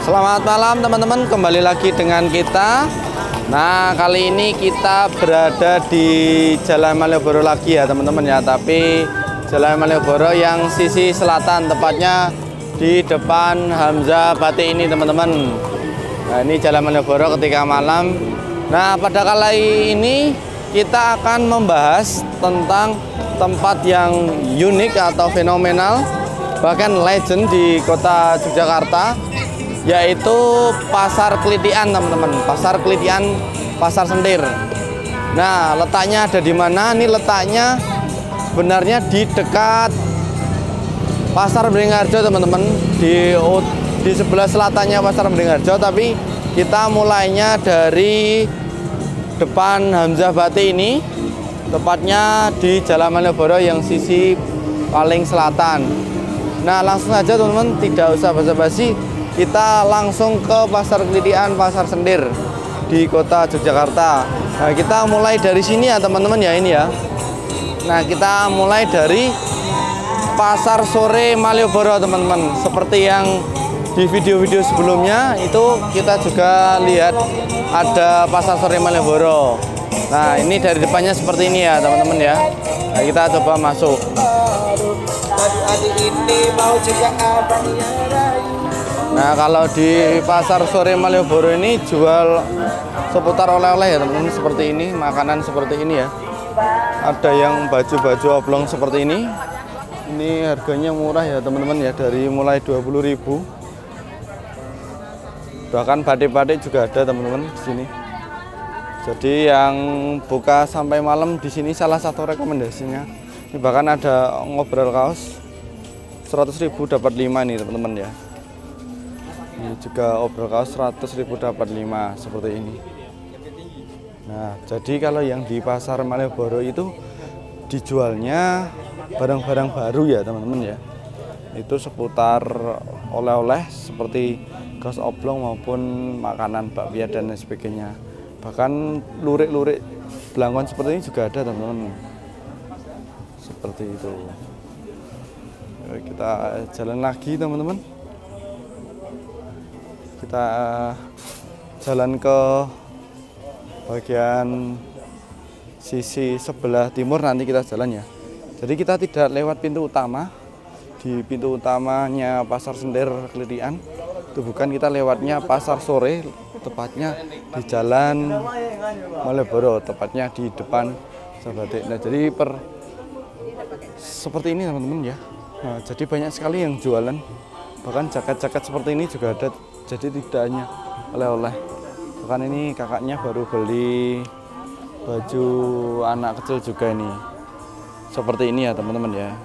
Selamat malam teman-teman, kembali lagi dengan kita. Nah, kali ini kita berada di Jalan Malioboro lagi ya teman-teman ya. Tapi Jalan Malioboro yang sisi selatan, tepatnya di depan Hamzah Batik ini teman-teman. Nah, ini Jalan Malioboro ketika malam. Nah, pada kali ini kita akan membahas tentang tempat yang unik atau fenomenal, bahkan legend di kota Yogyakarta, yaitu Pasar Klitian teman-teman. Pasar Klitian, Pasar Sentir. Nah, letaknya ada di mana? Ini letaknya sebenarnya di dekat Pasar Beringharjo teman-teman, di sebelah selatannya Pasar Beringharjo, tapi kita mulainya dari depan Hamzah Batik ini, tepatnya di Jalan Malioboro yang sisi paling selatan. Nah, langsung saja teman-teman, tidak usah basa-basi, kita langsung ke Pasar Klitian, Pasar Sentir di kota Yogyakarta. Nah, kita mulai dari sini ya teman-teman ya, ini ya. Nah, kita mulai dari Pasar Sore Malioboro teman-teman. Seperti yang di video-video sebelumnya itu kita juga lihat ada Pasar Sore Malioboro. Nah, ini dari depannya seperti ini ya teman-teman ya. Nah, kita coba masuk. Nah, kalau di Pasar Sore Malioboro ini jual seputar oleh-oleh ya teman-teman, seperti ini, makanan seperti ini ya. Ada yang baju-baju oblong seperti ini. Ini harganya murah ya teman-teman ya, dari mulai 20.000. Bahkan batik-batik juga ada teman-teman di sini. Jadi yang buka sampai malam di sini salah satu rekomendasinya. Ini bahkan ada ngobrol kaos 100.000 dapat 5 nih teman-teman ya. Ini juga obrol kaos 100.000 dapat 5 seperti ini. Nah, jadi kalau yang di Pasar Malioboro itu dijualnya barang-barang baru ya teman-teman ya. Itu seputar oleh-oleh seperti kaos oblong maupun makanan bakpia dan lain sebagainya. Bahkan lurik-lurik belangkon seperti ini juga ada teman-teman. Seperti itu. Kita jalan lagi teman-teman. Kita jalan ke bagian sisi sebelah timur, nanti kita jalan ya. Jadi kita tidak lewat pintu utama. Di pintu utamanya Pasar Sentir Klitian itu bukan, kita lewatnya Pasar Sore, tepatnya di Jalan Malioboro, tepatnya di depan Batik. Nah, jadi seperti ini teman-teman ya. Nah, jadi banyak sekali yang jualan, bahkan jaket-jaket seperti ini juga ada. Jadi tidak hanya oleh-oleh. Bahkan ini kakaknya baru beli baju anak kecil juga ini. Seperti ini ya teman-teman ya.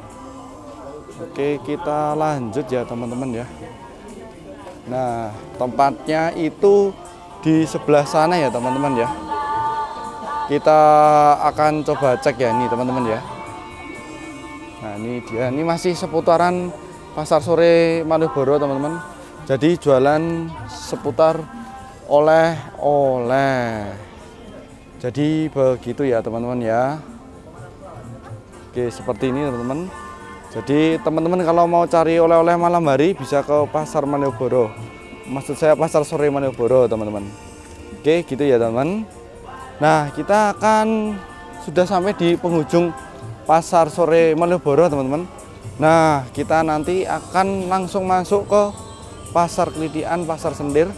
Oke, kita lanjut ya teman-teman ya. Nah, tempatnya itu di sebelah sana ya teman-teman ya. Kita akan coba cek ya ini teman-teman ya. Nah, ini dia. Ini masih seputaran Pasar Sore Malioboro teman-teman. Jadi jualan seputar oleh-oleh. Jadi begitu ya teman-teman ya. Oke, seperti ini teman-teman. Jadi teman-teman kalau mau cari oleh-oleh malam hari bisa ke Pasar Malioboro. Maksud saya Pasar Sore Malioboro teman-teman. Oke, gitu ya teman-teman. Nah, kita akan sudah sampai di penghujung Pasar Sore Malioboro teman-teman. Nah, kita nanti akan langsung masuk ke Pasar Klitian, Pasar Sentir.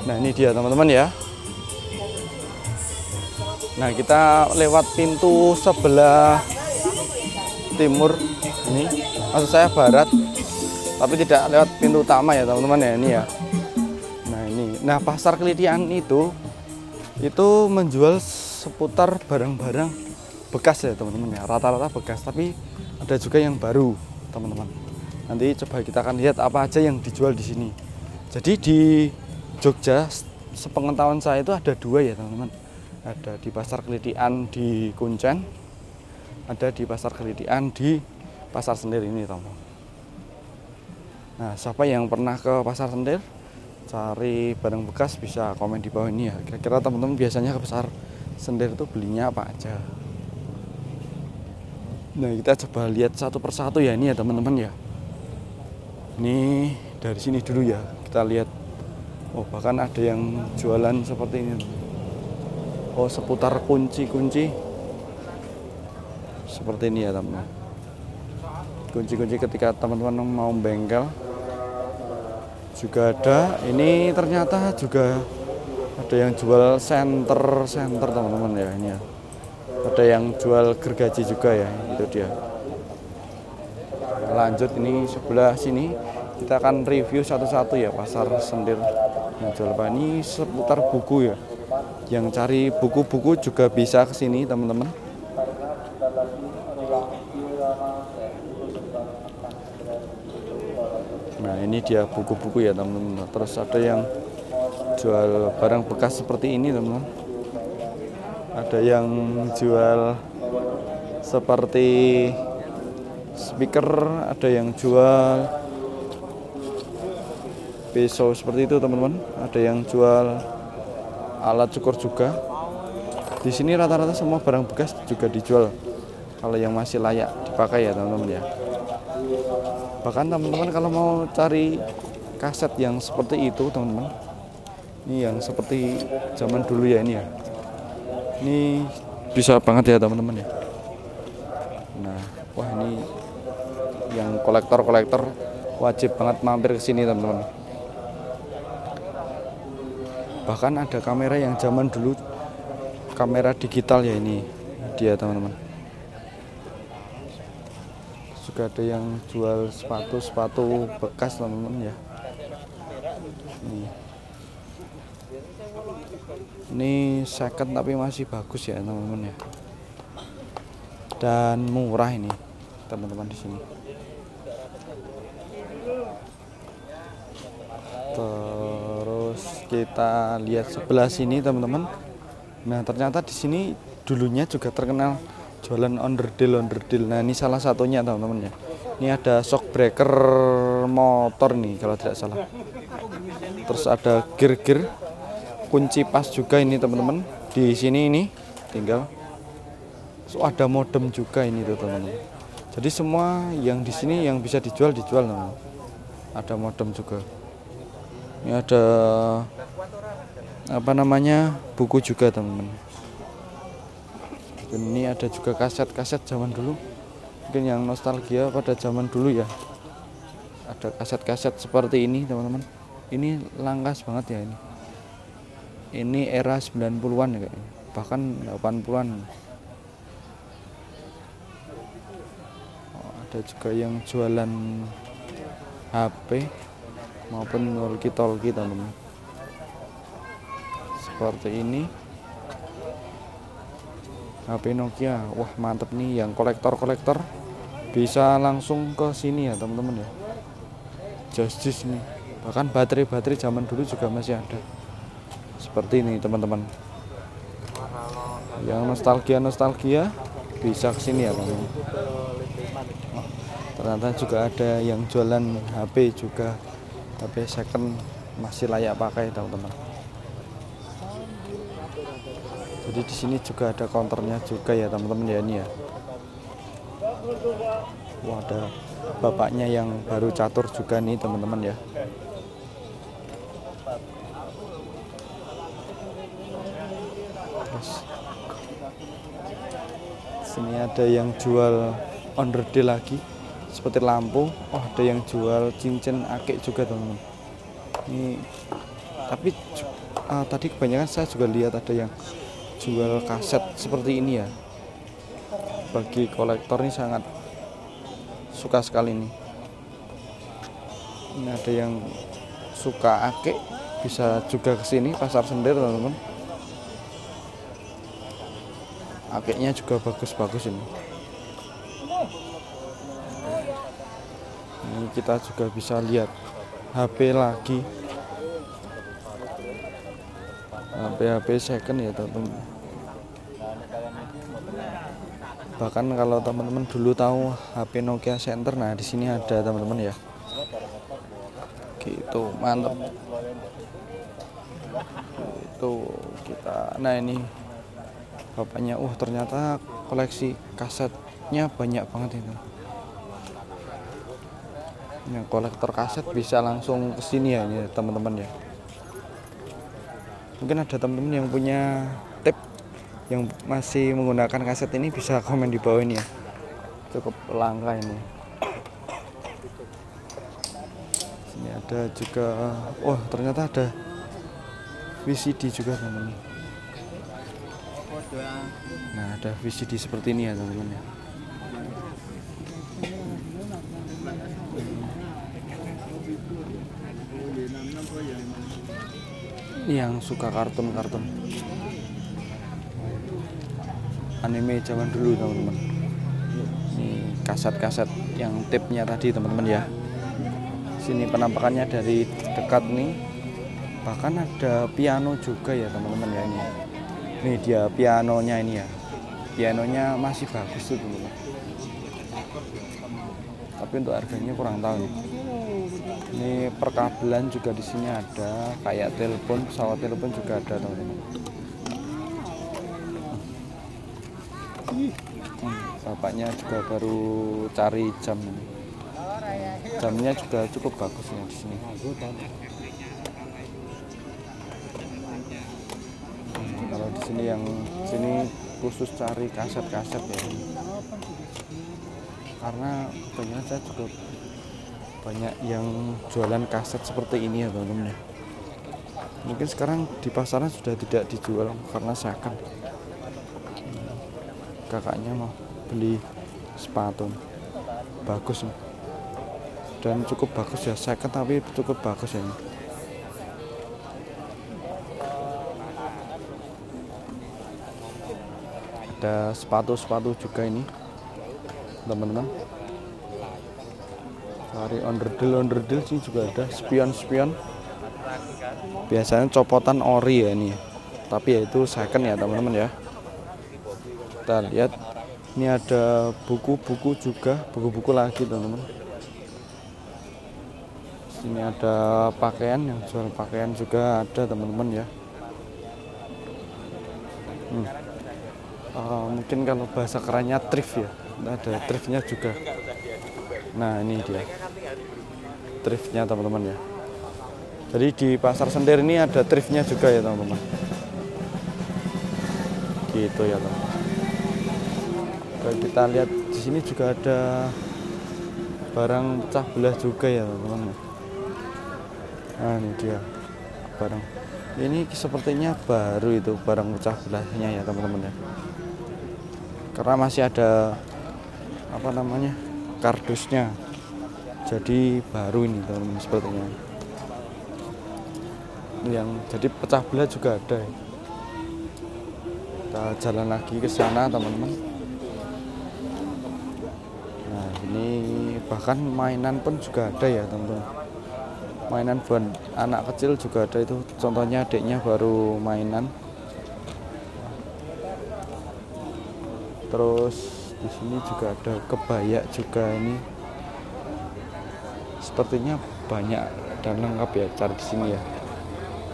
Nah, ini dia teman-teman ya. Nah, kita lewat pintu sebelah timur ini, maksud saya barat, tapi tidak lewat pintu utama ya teman-teman ya, ini ya. Nah, ini. Nah, Pasar Klitian itu menjual seputar barang-barang bekas ya teman-teman ya, rata-rata bekas, tapi ada juga yang baru teman-teman. Nanti coba kita akan lihat apa aja yang dijual di sini. Jadi di Jogja, sepengetahuan saya itu ada dua ya teman-teman. Ada di Pasar Klitian di Kuncen, ada di Pasar Klitian di Pasar Sentir ini teman-teman. Nah, siapa yang pernah ke Pasar Sentir cari barang bekas bisa komen di bawah ini ya. Kira-kira teman-teman biasanya ke Pasar Sentir itu belinya apa aja. Nah, kita coba lihat satu persatu ya ini ya teman-teman ya. Ini dari sini dulu ya, kita lihat. Oh, bahkan ada yang jualan seperti ini. Oh, seputar kunci-kunci seperti ini ya teman-teman. Kunci-kunci ketika teman-teman mau bengkel juga ada. Ini ternyata juga ada yang jual senter teman-teman ya, ini ya. Ada yang jual gergaji juga ya, itu dia. Lanjut, ini sebelah sini kita akan review satu-satu ya, pasar Sendir yang jual apa. Ini seputar buku ya. Yang cari buku-buku juga bisa ke sini teman-teman. Nah, ini dia buku-buku ya teman-teman. Terus ada yang jual barang bekas seperti ini teman-teman. Ada yang jual seperti speaker, ada yang jual pisau seperti itu teman-teman. Ada yang jual alat cukur juga. Di sini rata-rata semua barang bekas juga dijual kalau yang masih layak dipakai ya teman-teman ya. Bahkan teman-teman kalau mau cari kaset yang seperti itu teman-teman, ini yang seperti zaman dulu ya, ini ya, ini bisa banget ya teman-teman ya. Nah, wah, ini yang kolektor wajib banget mampir ke sini teman-teman. Bahkan ada kamera yang zaman dulu, kamera digital ya, ini dia teman-teman. Juga ada yang jual sepatu bekas teman-teman ya. Ini second tapi masih bagus ya teman-teman ya. Dan murah ini teman-teman di sini. Terus kita lihat sebelah sini teman-teman. Nah, ternyata di sini dulunya juga terkenal jualan onderdil. Nah, ini salah satunya teman-teman ya. Ini ada shock breaker motor nih kalau tidak salah. Terus ada gear kunci pas juga ini teman-teman. Di sini ini tinggal. So, ada modem juga ini tuh teman-teman. Jadi semua yang di sini yang bisa dijual teman-teman. Ada modem juga. Ini ada apa namanya, buku juga teman-teman. Ini ada juga kaset-kaset zaman dulu, mungkin yang nostalgia pada zaman dulu ya. Ada kaset-kaset seperti ini teman-teman. Ini langkas banget ya ini. Ini era 90-an ya kayaknya, bahkan 80-an. Ada juga yang jualan HP maupun walkie-talkie teman-teman. Seperti ini. HP Nokia, wah mantep nih, yang kolektor bisa langsung ke sini ya teman-teman ya. Justice nih, bahkan baterai zaman dulu juga masih ada. Seperti ini teman-teman. Yang nostalgia bisa ke sini ya teman-teman. Oh, ternyata juga ada yang jualan HP juga, HP second masih layak pakai teman-teman. Jadi di sini juga ada counternya juga ya teman-teman ya, ini ya. Wah, ada bapaknya yang baru catur juga nih teman-teman ya. Terus sini ada yang jual onderdil lagi seperti lampu. Oh, ada yang jual cincin akik juga teman-teman. Ini tapi tadi kebanyakan saya juga lihat ada yang jual kaset seperti ini ya. Bagi kolektor ini sangat suka sekali nih. Ini ada yang suka akik bisa juga ke sini pasar Sendir teman-teman. Akiknya juga bagus-bagus ini. Ini kita juga bisa lihat HP lagi. HP second ya teman-teman. Bahkan kalau teman-teman dulu tahu HP Nokia Center, nah di sini ada teman-teman ya. Gitu, mantap. Itu kita. Nah, ini bapaknya. Ternyata koleksi kasetnya banyak banget itu. Yang kolektor kaset bisa langsung ke sini ya ini teman-teman ya. Mungkin ada teman-teman yang punya tape yang masih menggunakan kaset ini, bisa komen di bawah ini ya. Cukup langka ini. Sini ada juga, wah ternyata ada VCD juga teman-teman. Nah ada VCD seperti ini ya teman-teman ya. Yang suka kartun-kartun anime zaman dulu teman-teman, ini kaset-kaset yang tape-nya tadi teman-teman ya. Sini penampakannya dari dekat nih, bahkan ada piano juga ya teman-teman ya. Ini dia pianonya ini ya, pianonya masih bagus tuh teman-teman, tapi untuk harganya kurang tahu nih. Ini perkabelan juga di sini ada, kayak telepon, pesawat telepon juga ada teman-teman. Bapaknya juga baru cari jam ini. Jamnya juga cukup bagus ya di sini. Kalau di sini yang sini khusus cari kaset-kaset ya. Karena kebanyakan saya juga banyak yang jualan kaset seperti ini ya teman-teman ya. Mungkin sekarang di pasaran sudah tidak dijual karena second. Kakaknya mau beli sepatu bagus nih, dan cukup bagus ya, second tapi cukup bagus ya ini. Ada sepatu-sepatu juga ini teman-teman. Cari onderdil sini juga ada, spion biasanya copotan ori ya ini, tapi ya itu second ya teman-teman ya. Kita lihat ini ada buku-buku juga, buku-buku lagi teman-teman. Sini ada pakaian, yang jual pakaian juga ada teman-teman ya. Mungkin kalau bahasa kerennya thrift ya, ada thriftnya juga. Nah ini dia thriftnya teman-teman ya. Jadi di pasar Sender ini ada thriftnya juga ya teman-teman. Gitu ya teman-teman. Kita lihat di sini juga ada barang pecah belah juga ya teman-teman. Nah ini dia barang. Ini sepertinya baru itu barang pecah belahnya ya teman-teman ya. Karena masih ada apa namanya, kardusnya. Jadi baru ini teman-teman sepertinya. Yang jadi pecah belah juga ada. Kita jalan lagi ke sana teman-teman. Nah ini bahkan mainan pun juga ada ya teman-teman. Mainan buat anak kecil juga ada, itu contohnya adiknya baru mainan. Terus di sini juga ada kebaya juga ini. Sepertinya banyak dan lengkap ya cari di sini ya.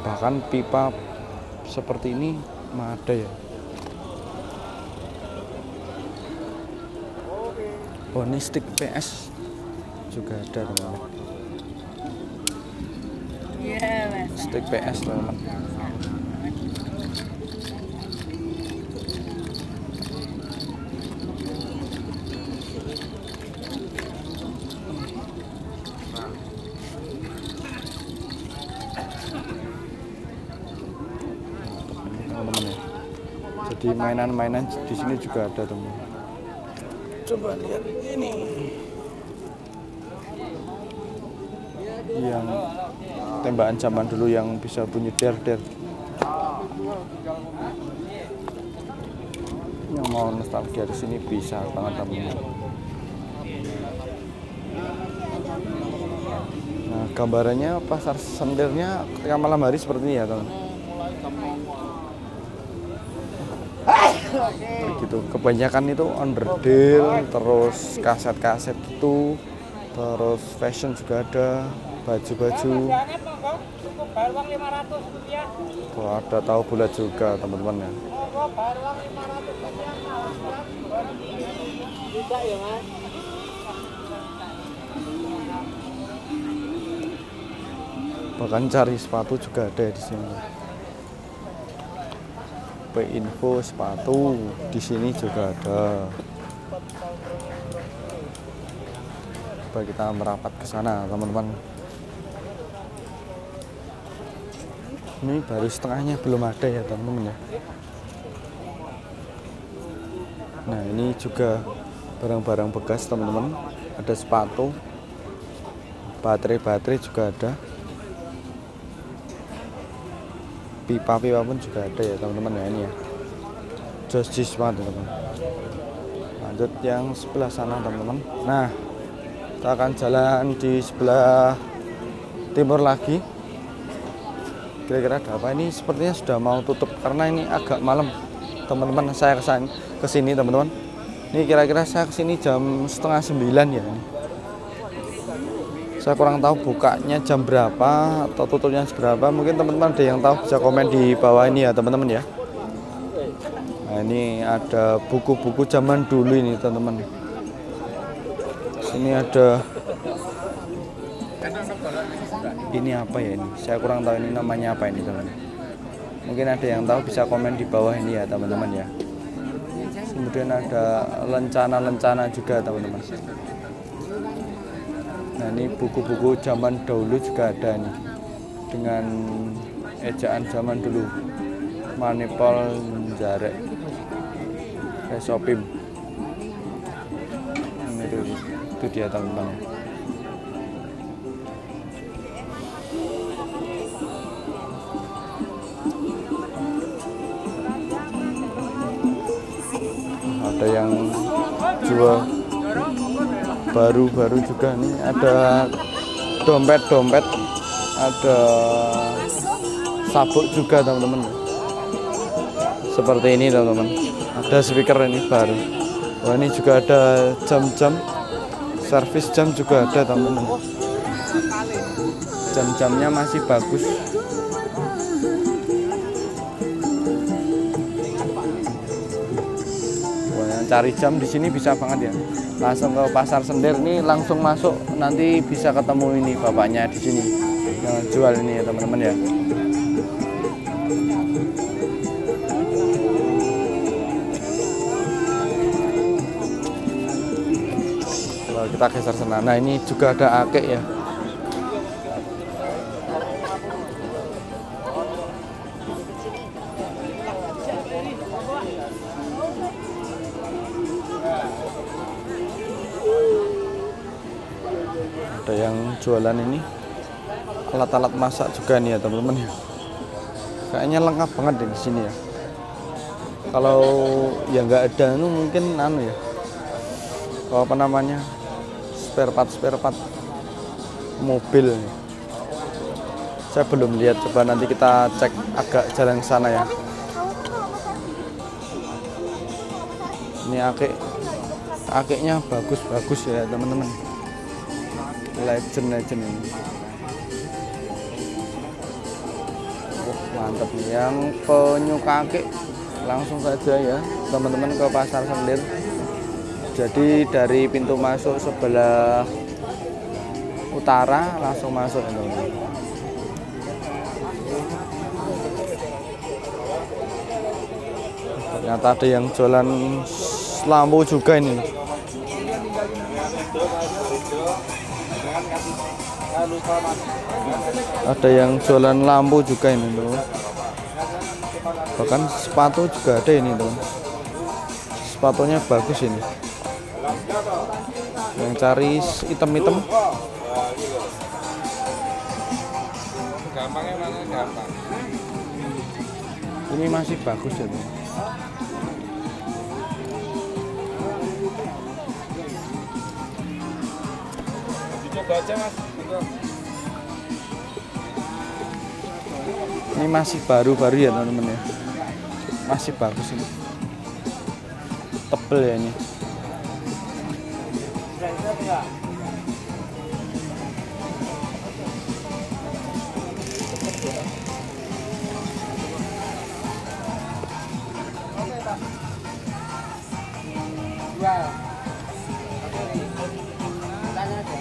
Bahkan pipa seperti ini ada ya. Oh ini stick PS juga ada teman-teman. Stick PS teman-teman. Jadi mainan-mainan di sini juga ada teman. Coba lihat ini. Yang tembakan zaman dulu yang bisa bunyi der-der. Yang mau nostalgia di sini bisa banget teman-teman. Nah, gambarannya pasar Sendernya ketika malam hari seperti ini ya teman. Gitu. Kebanyakan itu onderdil, terus kaset-kaset gitu, terus fashion juga ada, baju-baju. Oh, ada tahu bulat juga teman-teman ya. Bahkan cari sepatu juga ada di sini. Info sepatu di sini juga ada. Coba kita merapat ke sana, teman-teman. Ini baru setengahnya, belum ada ya, teman-teman ya. Nah, ini juga barang-barang bekas, teman-teman. Ada sepatu, baterai juga ada. Pipa-pipa pun juga ada ya, teman-teman ya, ini ya. Joss banget, teman-teman. Lanjut yang sebelah sana, teman-teman. Nah, kita akan jalan di sebelah timur lagi. Kira-kira ada apa? Ini sepertinya sudah mau tutup karena ini agak malam, teman-teman. Saya kesini, teman-teman. Ini kira-kira saya kesini jam setengah 9 ya. Saya kurang tahu bukanya jam berapa atau tutupnya berapa. Mungkin teman-teman ada yang tahu, bisa komen di bawah ini ya, teman-teman ya. Nah, ini ada buku-buku zaman dulu ini, teman-teman. Ini ada, ini apa ya ini? Saya kurang tahu ini namanya apa ini, teman-teman. Mungkin ada yang tahu, bisa komen di bawah ini ya, teman-teman ya. Kemudian ada lencana-lencana juga, teman-teman. Nah, ini buku-buku zaman dahulu juga ada nih, dengan ejaan zaman dulu. Manipol Jarek Resopim. Itu dia, teman-teman. Ada yang jual baru-baru juga nih, ada dompet-dompet, ada sabuk juga, teman-teman. Seperti ini, teman-teman. Ada speaker ini baru. Wah, ini juga ada jam-jam, servis jam juga ada, teman-teman. Jam-jamnya masih bagus. Cari jam di sini bisa banget ya. Langsung ke Pasar Sender, ini langsung masuk, nanti bisa ketemu ini bapaknya di sini yang jual ini ya, teman-teman ya. Kalau kita geser sana, nah ini juga ada akek ya. Ada yang jualan ini alat-alat masak juga nih ya, teman-teman ya. Kayaknya lengkap banget di sini ya. Kalau ya nggak ada itu mungkin anu ya, apa namanya, spare part mobil. Saya belum lihat, coba nanti kita cek agak jalan ke sana ya. Ini akeknya bagus ya, teman-teman. Legend ini. Mantap nih, yang penyuka akik langsung saja ya, teman-teman, ke Pasar Sender. Jadi dari pintu masuk sebelah utara langsung masuk ya, teman-teman. Ternyata ada yang jualan lampu juga ini. Ada yang jualan lampu juga ini, tuh. Bahkan sepatu juga ada ini, tuh. Sepatunya bagus ini. Yang cari item-item. Gampang. Ini masih bagus ya, tuh. Baca, Mas. Ini masih baru-baru ya, teman-teman ya. Masih bagus ini. Tebel ya ini.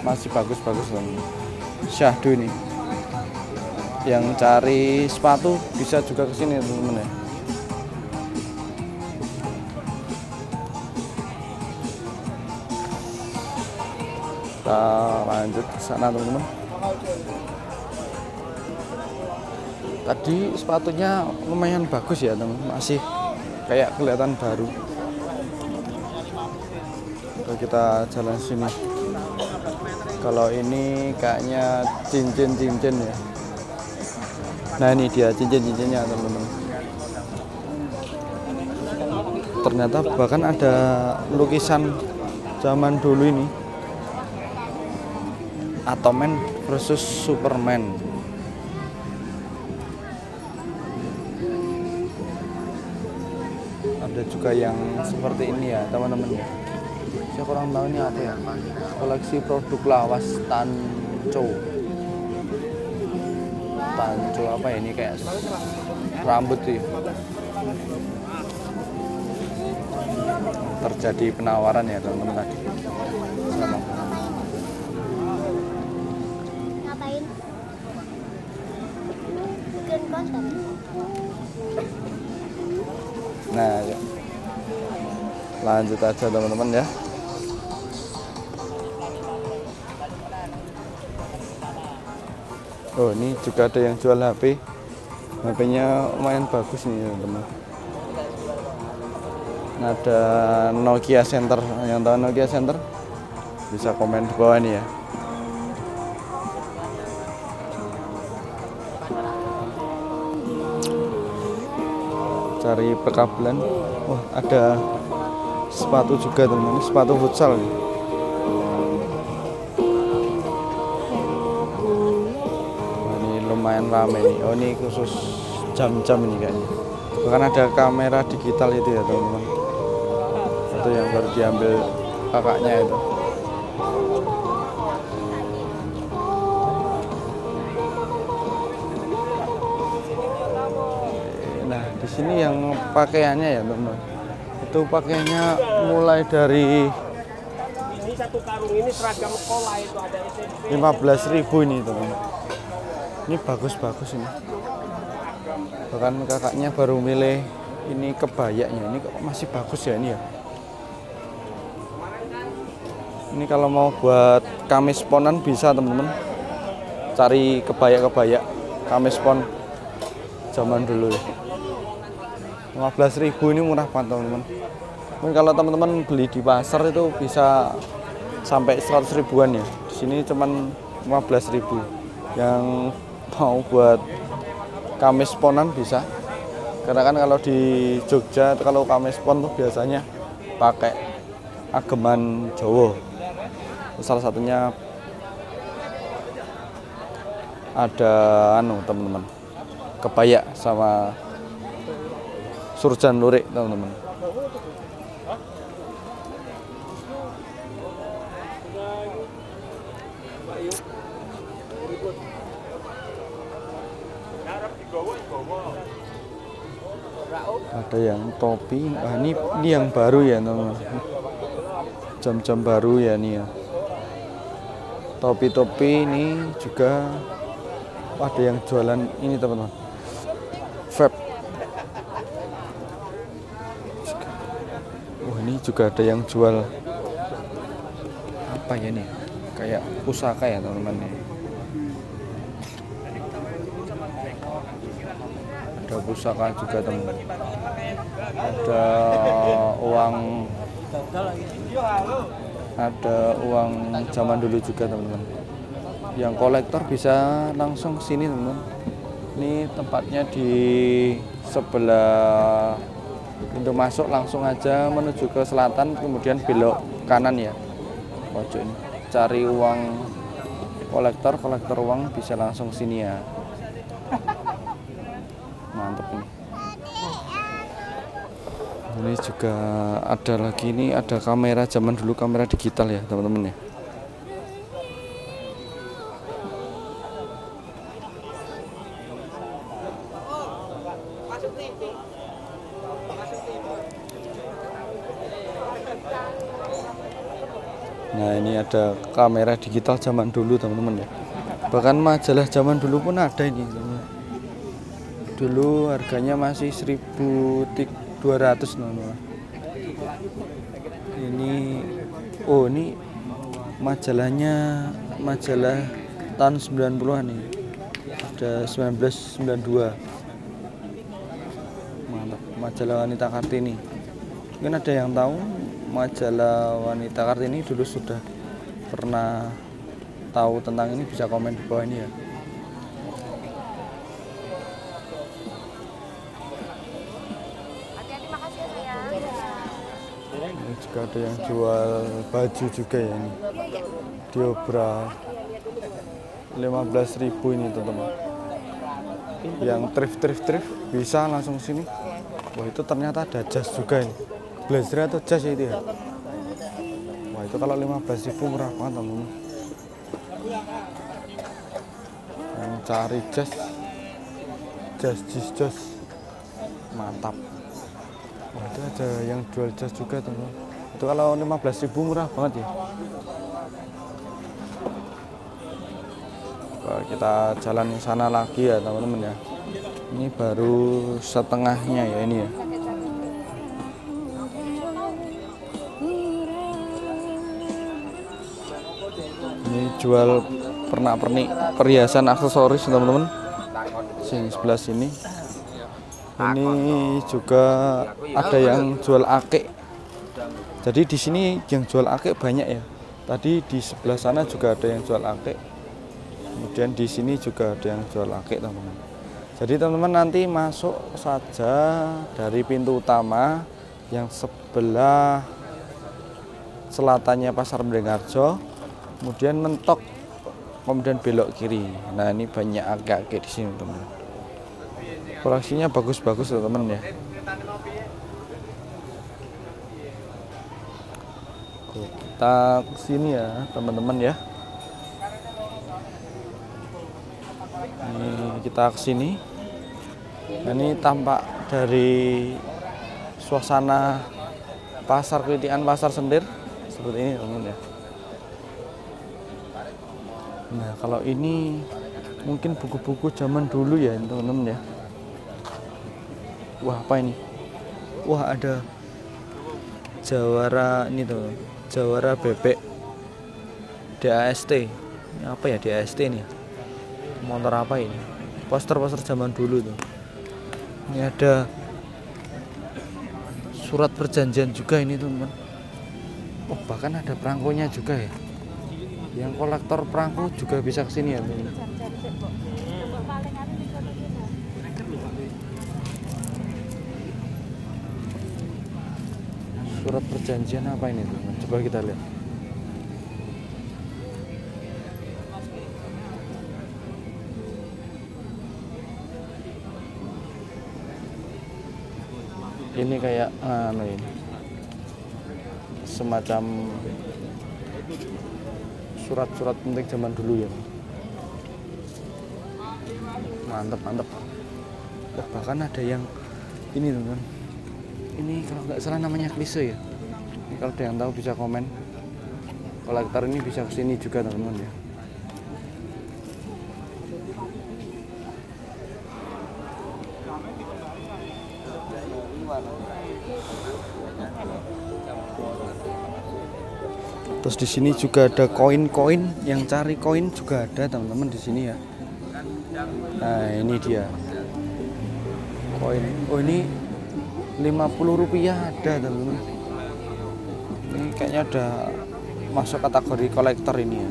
Masih bagus-bagus loh. Syahdu ini. yang cari sepatu bisa juga ke sini teman-teman ya. Kita lanjut ke sana teman-teman. Tadi sepatunya lumayan bagus ya teman-teman, masih kayak kelihatan baru. Lalu kita jalan sini. Kalau ini kayaknya cincin-cincin ya. Nah ini dia cincin-cincinnya teman-teman. Ternyata bahkan ada lukisan zaman dulu ini, Atoman versus Superman. Ada juga yang seperti ini ya teman-teman ya. Saya kurang tahu ini apa ya. Koleksi produk lawas Tanco. Tanco apa ya, ini kayak rambut sih. Terjadi penawaran ya teman-teman tadi. Sama. Ngapain? Bikin konten. Nah, yuk. Lanjut aja teman-teman ya. Oh, ini juga ada yang jual HP. HP-nya lumayan bagus nih teman-teman. Ada Nokia Center. Yang tahu Nokia Center bisa komen di bawah ini ya. Cari perkabelan. Wah, ada sepatu juga teman-teman, sepatu futsal nih. Wah, ini lumayan ramai nih. Oh, ini khusus jam-jam ini kayaknya. Bahkan ada kamera digital itu ya teman-teman. Itu yang baru diambil kakaknya itu. Nah, di sini yang pakaiannya ya teman-teman. Itu pakaiannya mulai dari ini satu karung ini seragam sekolah itu ada SMP. 15.000 ini teman-teman. Ini bagus-bagus ini. Bahkan kakaknya baru milih ini kebayanya. Ini kok masih bagus ya ini ya. Ini kalau mau buat kamis ponan bisa teman-teman. Cari kebaya-kebaya kamis pon zaman dulu ya. 15.000 ini murah banget teman-teman. Mungkin kalau teman-teman beli di pasar itu bisa sampai 100 ribuan ya. Di sini cuman 15.000. Yang mau buat kamis ponan bisa. Karena kan kalau di Jogja kalau kamis pon tuh biasanya pakai ageman Jawa. Salah satunya ada teman-teman, kebaya sama surjan lurik teman-teman. Ada yang topi. Ini yang baru ya teman-teman. Jam-jam baru ya nih ya. Topi-topi ini juga ada yang jualan ini teman-teman. Vape. Wah, ini juga ada yang jual apa ya nih? Kayak pusaka ya teman-teman nih. Ada pusaka juga teman-teman. Ada uang zaman dulu juga teman-teman. Yang kolektor bisa langsung sini teman-teman. Ini tempatnya di sebelah pintu masuk, langsung aja menuju ke selatan, kemudian belok kanan ya. Pojok ini. Cari uang kolektor uang bisa langsung sini ya. Mantap ini. Ini juga ada lagi, ini ada kamera zaman dulu, kamera digital ya teman-teman ya. Nah, ini ada kamera digital zaman dulu teman-teman ya. Bahkan majalah zaman dulu pun ada ini teman-teman. Dulu harganya masih 1.200 teman-teman. Ini majalahnya, majalah tahun 90-an nih. Ada 1992. Mantap, majalah Wanita Kartini. Mungkin ada yang tahu majalah Wanita Kartini dulu sudah pernah tahu tentang ini, bisa komen di bawah ini ya. Ini juga ada yang jual baju juga ya ini. Diobra 15.000 ini teman-teman. Yang thrift bisa langsung sini. Wah, itu ternyata ada jas juga ini. Blazer atau jas ya itu ya. Wah, itu kalau 15.000 murah banget teman-teman. Yang cari jas mantap. Wah, itu ada yang jual jas juga teman-teman. Itu kalau 15.000 murah banget ya. Wah, kita jalan ke sana lagi ya teman-teman ya. Ini baru setengahnya ya ini ya. Ini jual pernak-pernik perhiasan aksesoris teman-teman. Sini sebelah sini. Ini juga ada yang jual akik. Jadi di sini yang jual akik banyak ya. Tadi di sebelah sana juga ada yang jual akik. Kemudian di sini juga ada yang jual akik teman-teman. Jadi teman-teman nanti masuk saja dari pintu utama yang sebelah selatannya Pasar Beringharjo, kemudian mentok, kemudian belok kiri. Nah, ini banyak akik-akik di sini teman-teman. Koleksinya bagus-bagus teman-teman ya. Kita ke sini ya teman-teman ya. Ini kita ke sini. Nah, ini tampak dari suasana pasar Kritian, Pasar Sendir seperti ini teman-teman ya. Nah, kalau ini mungkin buku-buku zaman dulu ya teman-teman ya. Wah, apa ini? Wah, ada Jawara ini tuh, Jawara bebek DAST. Ini apa ya DAST ini? Motor apa ini? Poster-poster zaman dulu tuh. Ini ada surat perjanjian juga ini teman-teman. Oh, bahkan ada perangkonya juga ya. Yang kolektor perangko juga bisa kesini ya teman-teman. Surat perjanjian apa ini teman-teman? Coba kita lihat. Ini kayak ini semacam surat-surat penting zaman dulu ya. Mantap. Oh, bahkan ada yang ini teman-teman. Ini kalau nggak salah namanya klise ya. Ini kalau ada yang tahu bisa komen. Kolektor ini bisa kesini juga teman-teman ya. Terus di sini juga ada koin-koin, yang cari koin juga ada teman-teman di sini ya. Nah, ini dia koin. Oh, ini 50 rupiah ada teman-teman. Ini kayaknya ada masuk kategori kolektor ini ya.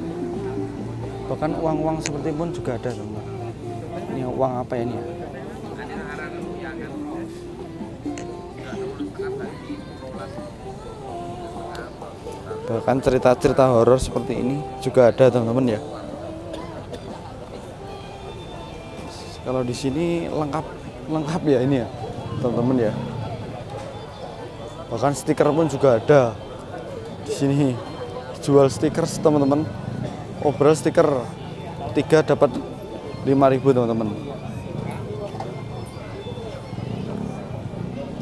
Bahkan uang-uang seperti pun juga ada teman-teman. Ini uang apa ini ya? Bahkan cerita-cerita horor seperti ini juga ada teman-teman ya. Kalau di sini lengkap ya ini ya teman-teman ya. Bahkan stiker pun juga ada di sini. Jual stiker teman-teman. Overall stiker 3 dapat 5.000 teman-teman.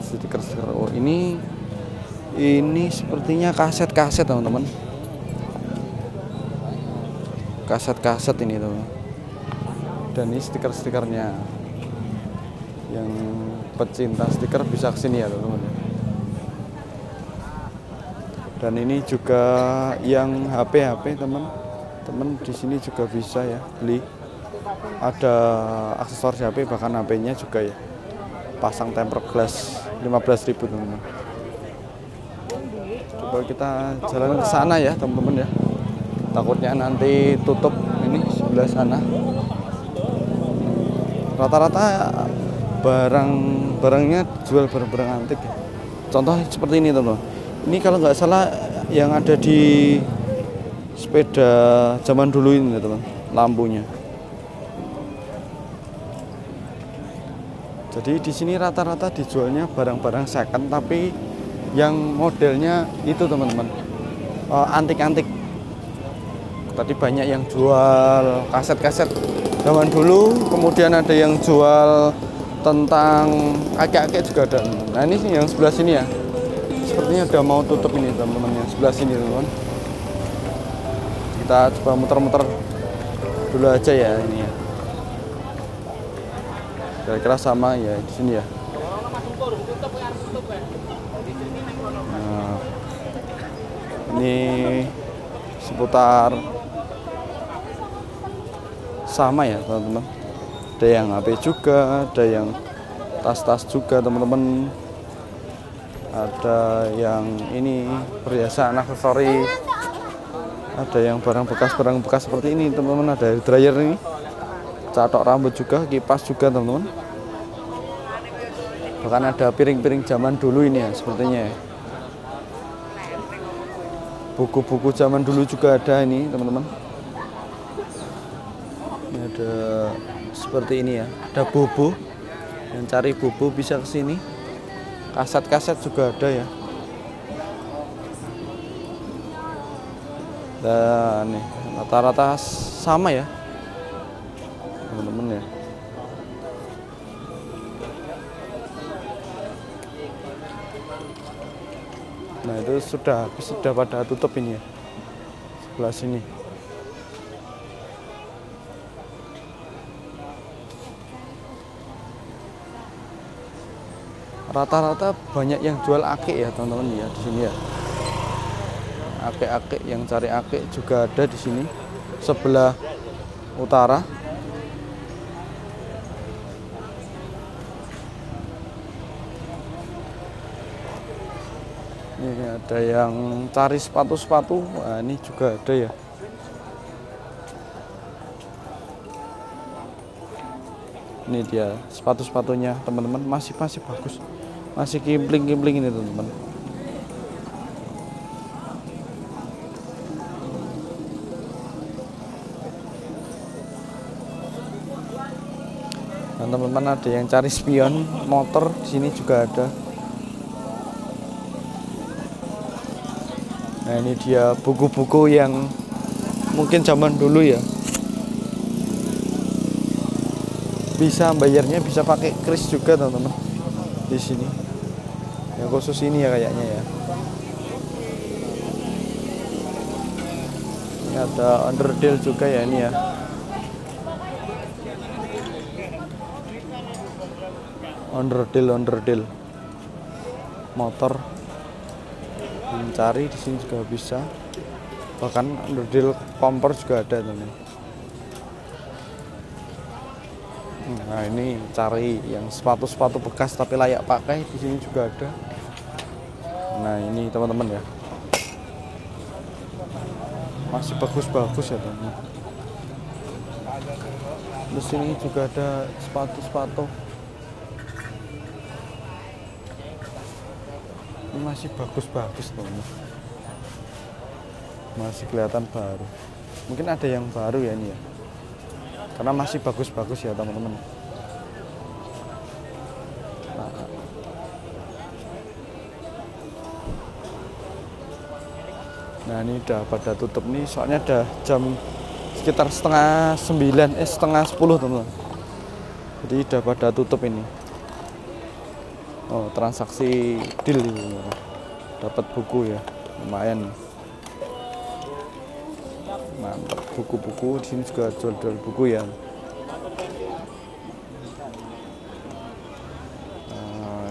Stiker. Oh, ini sepertinya kaset teman-teman. Kaset ini teman. Dan ini stikernya. Yang pecinta stiker bisa kesini ya teman-teman. Dan ini juga yang HP teman-teman di sini juga bisa ya beli. Ada aksesoris HP, bahkan HP-nya juga ya. Pasang tempered glass 15.000 teman-teman. Coba kita jalan ke sana ya teman-teman ya. Takutnya nanti tutup ini sebelah sana. Rata-rata barangnya jual barang-barang antik ya. Contoh seperti ini teman-teman. Ini kalau nggak salah yang ada di sepeda zaman dulu ini teman, lampunya. Jadi di sini rata-rata dijualnya barang-barang second, tapi yang modelnya itu teman-teman antik-antik. Tadi banyak yang jual kaset-kaset zaman dulu, kemudian ada yang jual tentang kakek-kakek juga ada. Nah ini yang sebelah sini ya, sepertinya udah mau tutup ini teman-teman, yang sebelah sini teman-teman. Kita coba muter-muter dulu aja ya ini ya. Kira-kira sama ya di sini ya. Nah, ini seputar sama ya teman-teman. Ada yang HP juga, ada yang tas-tas juga teman-teman. Ada yang ini perhiasan aksesoris. Ada yang barang bekas seperti ini teman-teman. Ada hair dryer ini, catok rambut juga, kipas juga teman-teman. Bahkan ada piring-piring zaman dulu ini ya sepertinya ya. Buku-buku zaman dulu juga ada ini teman-teman. Ini ada seperti ini ya, ada bubu. Yang cari bubu bisa ke sini. Kaset-kaset juga ada ya. Dan nih rata-rata sama ya teman-teman ya. Nah itu sudah pada tutup ini ya, sebelah sini. Rata-rata banyak yang jual akik ya teman-teman ya di sini ya. Akik-akik, yang cari akik juga ada di sini sebelah utara. Ini ada yang cari sepatu-sepatu, nah, ini juga ada ya. Ini dia sepatu-sepatunya teman-teman, masih bagus, masih kimpling-kimpling ini teman-teman. Dan teman-teman ada yang cari spion motor, di sini juga ada. Nah ini dia buku-buku yang mungkin zaman dulu ya. Bisa bayarnya bisa pakai kris juga teman-teman di sini. Yang khusus ini ya kayaknya ya. Ini ada underdeal juga ya ini ya. Underdeal motor. Mencari di sini juga bisa. Bahkan underdeal kompor juga ada teman-teman. Nah ini cari yang sepatu-sepatu bekas tapi layak pakai, di sini juga ada. Nah ini teman-teman ya, masih bagus-bagus ya teman-teman. Di sini juga ada sepatu-sepatu. Ini masih bagus-bagus teman-teman, masih kelihatan baru. Mungkin ada yang baru ya ini ya, karena masih bagus-bagus ya teman-teman. Nah ini udah pada tutup nih, soalnya udah jam sekitar setengah 9, setengah 10 teman-teman. Jadi udah pada tutup ini. Oh transaksi deal ini, dapat buku ya, lumayan. Mantap, buku-buku di sini juga jual-jual buku ya.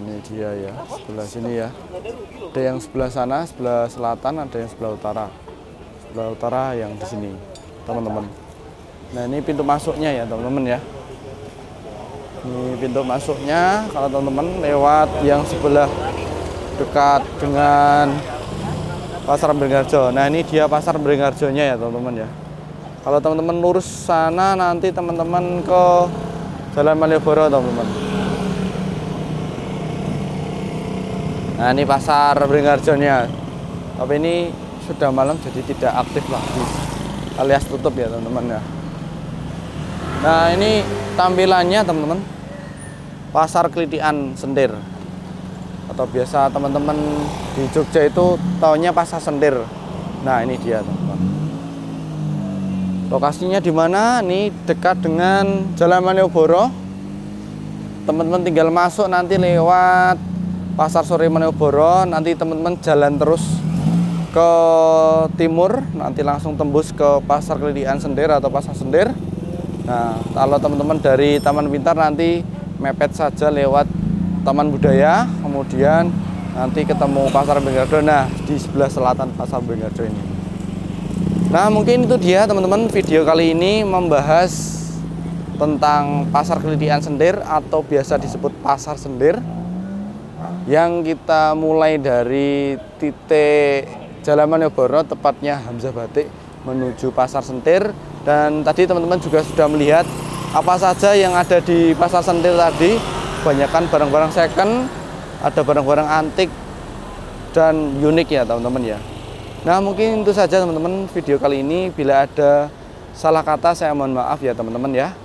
ini dia ya, sebelah sini ya. Ada yang sebelah sana, sebelah selatan, ada yang sebelah utara. Sebelah utara yang di sini, teman-teman. Nah, ini pintu masuknya ya, teman-teman ya. Ini pintu masuknya, kalau teman-teman lewat yang sebelah dekat dengan Pasar Beringharjo. Nah, ini dia Pasar Beringharjonya ya, teman-teman ya. Kalau teman-teman lurus sana, nanti teman-teman ke Jalan Malioboro, teman-teman. Nah, ini Pasar Beringharjonya. Tapi ini sudah malam jadi tidak aktif lagi, alias tutup ya, teman-teman ya. Nah, ini tampilannya, teman-teman. Pasar Klitikan Sentir. Atau biasa teman-teman di Jogja itu taunya Pasar Sentir. Nah, ini dia, teman-teman. Lokasinya di mana? Ini dekat dengan Jalan Malioboro. Teman-teman tinggal masuk nanti lewat Pasar Sore Malioboro, nanti teman-teman jalan terus ke timur, nanti langsung tembus ke Pasar Klitikan Sentir atau Pasar Sentir. Nah, kalau teman-teman dari Taman Pintar nanti mepet saja lewat Taman Budaya, kemudian nanti ketemu Pasar Beringharjo. Nah, di sebelah selatan Pasar Beringharjo ini. Nah, mungkin itu dia, teman-teman, video kali ini membahas tentang Pasar Klitikan Sentir atau biasa disebut Pasar Sentir, yang kita mulai dari titik Jalan Malioboro, tepatnya Hamzah Batik, menuju Pasar Sentir. Dan tadi teman-teman juga sudah melihat apa saja yang ada di Pasar Sentir tadi. Kebanyakan barang-barang second, ada barang-barang antik dan unik ya, teman-teman ya. Nah, mungkin itu saja, teman-teman, video kali ini. Bila ada salah kata saya mohon maaf ya, teman-teman ya.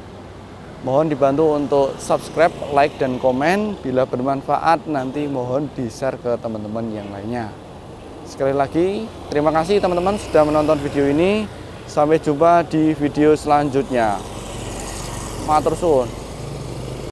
Mohon dibantu untuk subscribe, like, dan komen. Bila bermanfaat nanti mohon di-share ke teman-teman yang lainnya. Sekali lagi terima kasih teman-teman sudah menonton video ini. Sampai jumpa di video selanjutnya. Matur suwun.